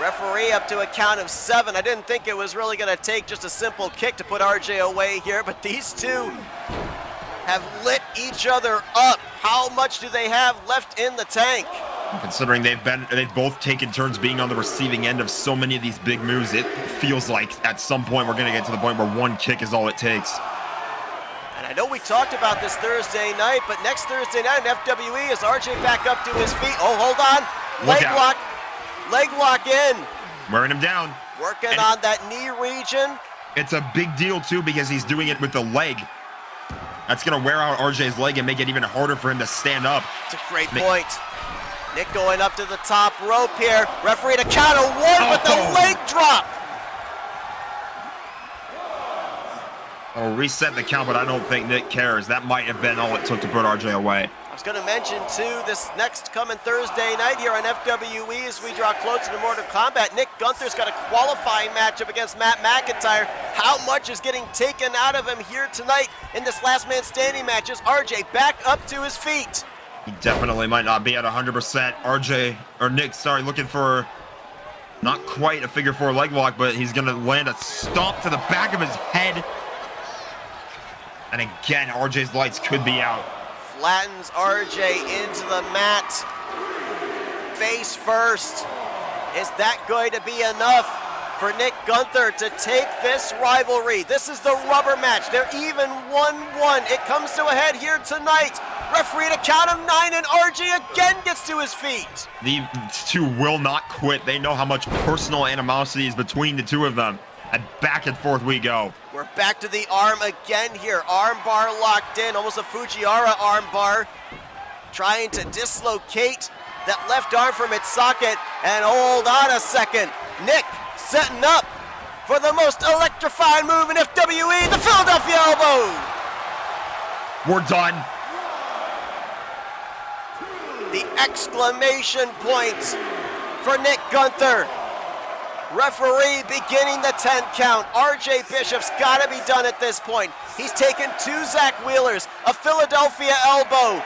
Referee up to a count of 7. I didn't think it was really going to take just a simple kick to put RJ away here, but these two have lit each other up. How much do they have left in the tank? Considering they've both taken turns being on the receiving end of so many of these big moves, it feels like at some point we're going to get to the point where one kick is all it takes. And I know we talked about this Thursday night, but next Thursday night in FWE is RJ back up to his feet. Oh, hold on. Look Leg out. lock. Leg lock in. Wearing him down. Working And on that knee region. It's a big deal, too, because he's doing it with the leg. That's going to wear out RJ's leg and make it even harder for him to stand up. It's a great point. Nick going up to the top rope here. Referee to count of 1 with the Oh. leg drop. I'll reset the count, but I don't think Nick cares. That might have been all it took to put RJ away. I was going to mention, too, this next coming Thursday night here on FWE as we draw closer to Mortal Kombat. Nick Gunther's got a qualifying matchup against Matt McIntyre. How much is getting taken out of him here tonight in this last man standing match as RJ back up to his feet? He definitely might not be at 100%. Nick, looking for not quite a figure 4 leg lock, but he's going to land a stomp to the back of his head. And again, RJ's lights could be out. Flattens RJ into the mat. Face first. Is that going to be enough for Nick Gunther to take this rivalry? This is the rubber match. They're even 1-1. It comes to a head here tonight. Referee to count of 9, and RJ again gets to his feet. These two will not quit. They know how much personal animosity is between the two of them. And back and forth we go. We're back to the arm again here. Arm bar locked in, almost a Fujiwara arm bar. Trying to dislocate that left arm from its socket. And hold on a second. Nick setting up for the most electrifying move in FWE, the Philadelphia elbow. We're done. The exclamation points for Nick Gunther. Referee beginning the 10 count. RJ Bishop's got to be done at this point. He's taken 2 Zach Wheelers, a Philadelphia elbow.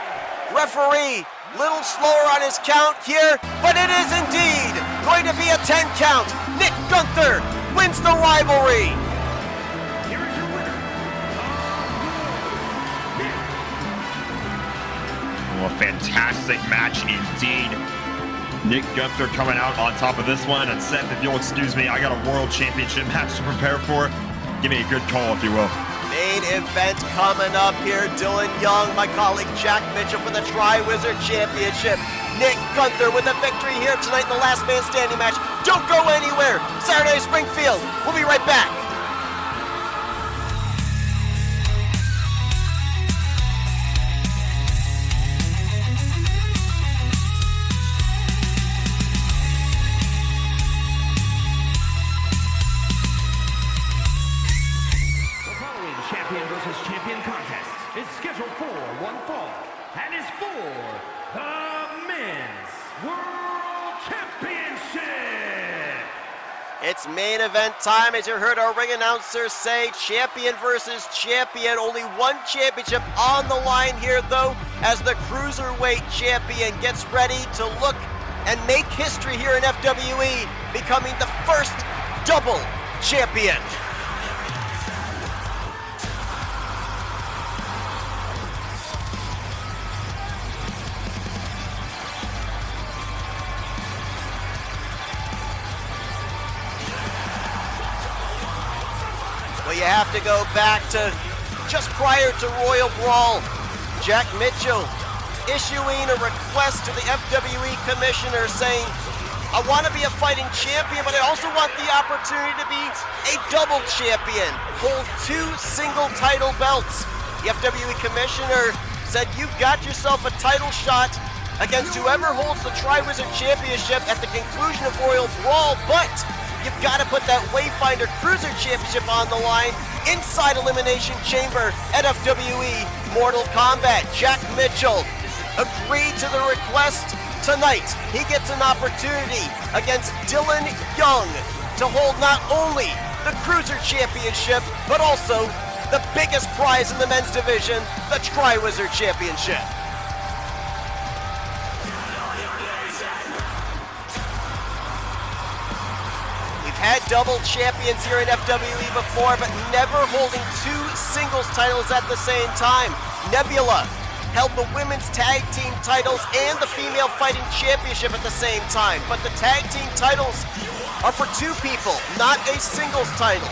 Referee, little slower on his count here, but it is indeed going to be a 10 count. Nick Gunther wins the rivalry. Here is your winner, Well, a fantastic match indeed. Nick Gunther coming out on top of this one. And Seth, if you'll excuse me, I got a World Championship match to prepare for. Give me a good call, if you will. Main event coming up here. Dylan Young, my colleague Jack Mitchell for the Tri-Wizard Championship. Nick Gunther with a victory here tonight in the last man standing match. Don't go anywhere. Saturday, Springfield. We'll be right back. Champion versus champion contest is scheduled for one fall and is for the Men's World Championship. It's main event time, as you heard our ring announcer say. Champion versus champion. Only one championship on the line here, though, as the Cruiserweight champion gets ready to look and make history here in FWE, becoming the first double champion. Well, you have to go back to just prior to Royal Brawl. Jack Mitchell issuing a request to the FWE commissioner saying, I want to be a fighting champion, but I also want the opportunity to be a double champion, hold 2 single title belts. The FWE commissioner said, you've got yourself a title shot against whoever holds the Tri-Wizard Championship at the conclusion of Royal Brawl, but you've got to put that Wayfinder Cruiser Championship on the line inside Elimination Chamber at FWE Mortal Kombat. Jack Mitchell agreed to the request. Tonight, he gets an opportunity against Dylan Young to hold not only the Cruiser Championship, but also the biggest prize in the men's division, the Tri-Wizard Championship. Had double champions here in FWE before, but never holding 2 singles titles at the same time. Nebula held the women's tag team titles and the female fighting championship at the same time, but the tag team titles are for 2 people, not a singles title.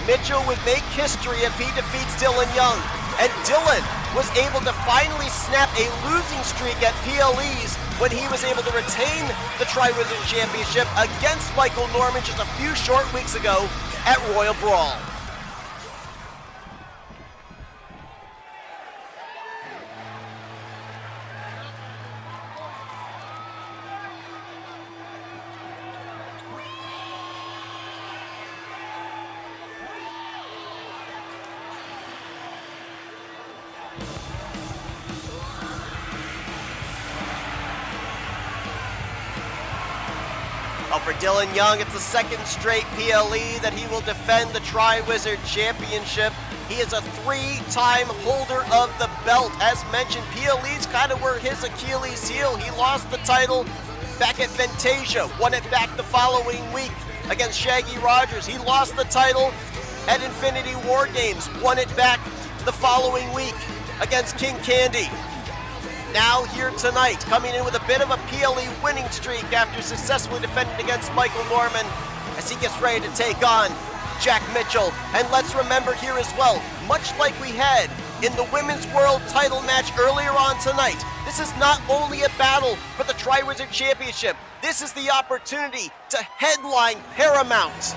Mitchell would make history if he defeats Dylan Young, and Dylan was able to finally snap a losing streak at PLEs when he was able to retain the Tri-Wizard Championship against Michael Norman just a few short weeks ago at Royal Brawl. For Dylan Young, it's the 2nd straight PLE that he will defend the Tri-Wizard Championship. He is a 3-time holder of the belt. As mentioned, PLEs kind of were his Achilles heel. He lost the title back at Fantasia, won it back the following week against Shaggy Rogers. He lost the title at Infinity War Games, won it back the following week against King Candy. now here tonight, coming in with a bit of a PLE winning streak after successfully defending against Michael Norman as he gets ready to take on Jack Mitchell. And let's remember here as well, much like we had in the Women's World title match earlier on tonight, this is not only a battle for the Tri-Wizard Championship, this is the opportunity to headline Paramount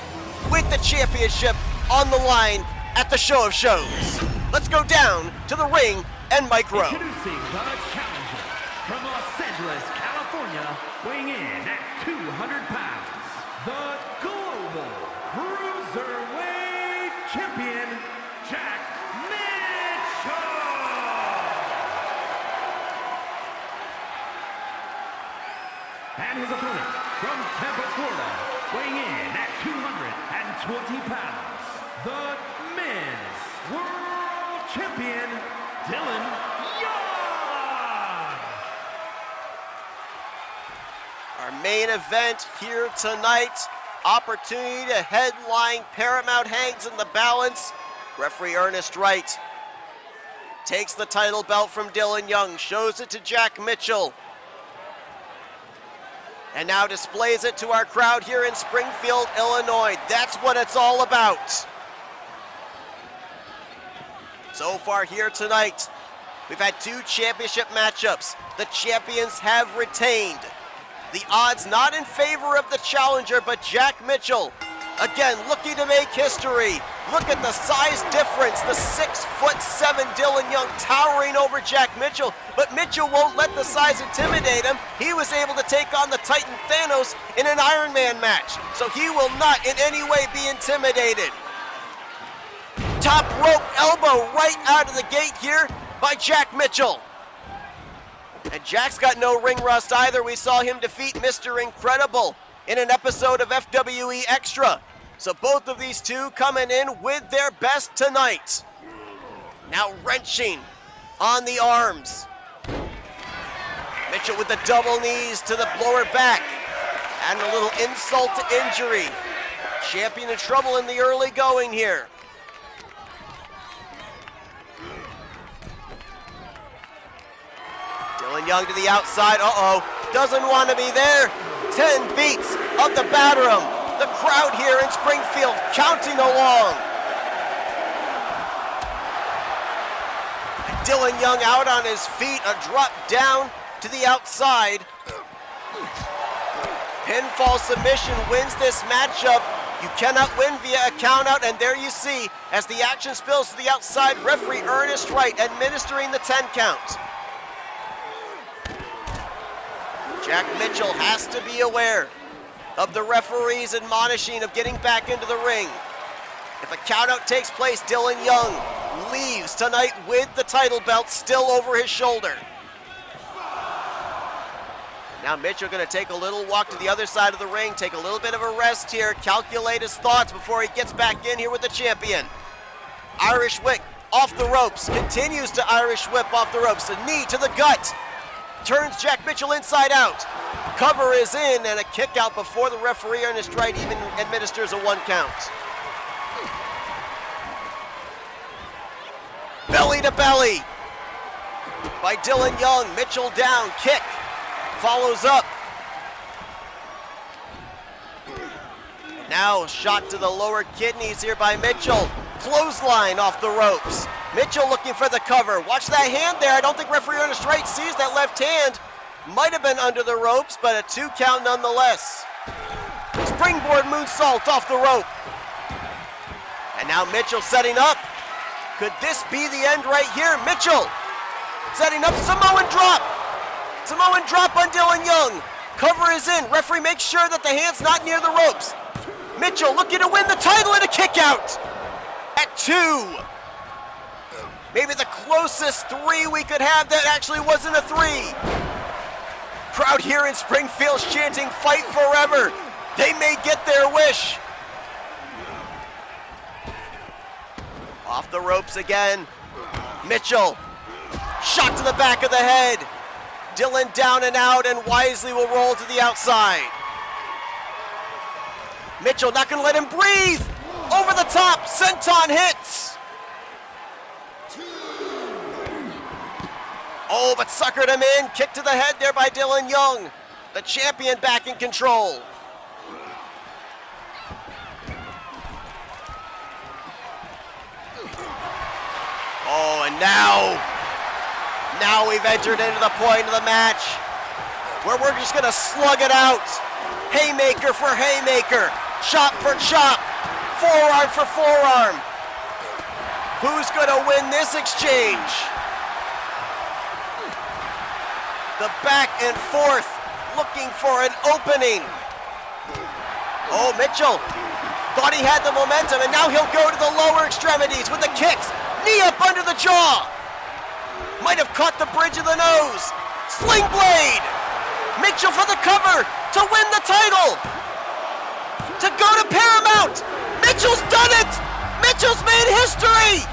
with the championship on the line at the Show of Shows. Let's go down to the ring and Mike Rowe. Introducing the challenger from Los Angeles, California, weighing in at 200 pounds, the Global Cruiserweight Champion, Jack Mitchell! And his opponent from Tampa, Florida, weighing in at 220 pounds, the Men's World Champion, Dylan Young! Our main event here tonight, opportunity to headline Paramount hangs in the balance. Referee Ernest Wright takes the title belt from Dylan Young, shows it to Jack Mitchell, and now displays it to our crowd here in Springfield, Illinois. That's what it's all about. So far here tonight, we've had two championship matchups. The champions have retained. The odds not in favor of the challenger, but Jack Mitchell, again, looking to make history. Look at the size difference, the 6'7" Dylan Young towering over Jack Mitchell, but Mitchell won't let the size intimidate him. He was able to take on the Titan Thanos in an Iron Man match, so he will not in any way be intimidated. Top rope elbow right out of the gate here by Jack Mitchell. And Jack's got no ring rust either. We saw him defeat Mr. Incredible in an episode of FWE Extra. So both of these two coming in with their best tonight. Now wrenching on the arms. Mitchell with the double knees to the lower back. And a little insult to injury. Champion in trouble in the early going here. Dylan Young to the outside, doesn't want to be there. 10 beats of the Batterum. The crowd here in Springfield counting along. And Dylan Young out on his feet, a drop down to the outside. Pinfall submission wins this matchup. You cannot win via a countout, and there you see, as the action spills to the outside, referee Ernest Wright administering the 10 count. Jack Mitchell has to be aware of the referee's admonishing of getting back into the ring. If a countout takes place, Dylan Young leaves tonight with the title belt still over his shoulder. Now Mitchell going to take a little walk to the other side of the ring, take a little bit of a rest here, calculate his thoughts before he gets back in here with the champion. Irish whip off the ropes, continues to Irish whip off the ropes, a knee to the gut. Turns Jack Mitchell inside out. Cover is in, and a kick out before the referee Ernest Wright even administers a 1 count. Belly to belly by Dylan Young. Mitchell down, kick, follows up. Now a shot to the lower kidneys here by Mitchell. Clothesline off the ropes. Mitchell looking for the cover. Watch that hand there. I don't think referee Ernest Wright sees that left hand. Might have been under the ropes, but a 2 count nonetheless. Springboard moonsault off the rope. And now Mitchell setting up. Could this be the end right here? Mitchell setting up, Samoan drop. Samoan drop on Dylan Young. Cover is in. Referee makes sure that the hand's not near the ropes. Mitchell looking to win the title and a kick out at 2. Maybe the closest 3 we could have that actually wasn't a 3. Crowd here in Springfield chanting, "Fight forever." They may get their wish. Off the ropes again. Mitchell, shot to the back of the head. Dylan down and out, and wisely will roll to the outside. Mitchell not gonna let him breathe. Over the top, senton hits. Oh, but suckered him in. Kick to the head there by Dylan Young. The champion back in control. Oh, and now we've entered into the point of the match where we're just gonna slug it out. Haymaker for haymaker, chop for chop, forearm for forearm. Who's gonna win this exchange? The back and forth, looking for an opening. Oh, Mitchell thought he had the momentum, and now he'll go to the lower extremities with the kicks. Knee up under the jaw. Might have caught the bridge of the nose. Sling blade. Mitchell for the cover to win the title. To go to Paramount. Mitchell's done it. Mitchell's made history.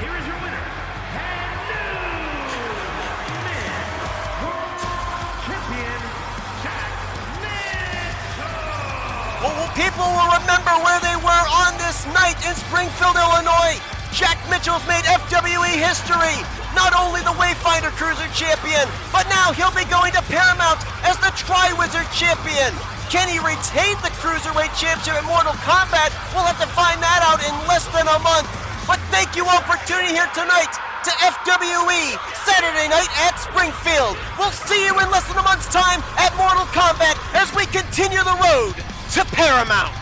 Here is your winner, and new Men's World Champion, Jack Mitchell. Well, people will remember where they were on this night in Springfield, Illinois. Jack Mitchell's made FWE history. Not only the Wayfinder Cruiser Champion, but now he'll be going to Paramount as the Tri-Wizard Champion. Can he retain the Cruiserweight Championship in Mortal Kombat? We'll have to find that out in less than a month. But thank you all for tuning here tonight to FWE Saturday night at Springfield. We'll see you in less than a month's time at Mortal Kombat as we continue the road to Paramount.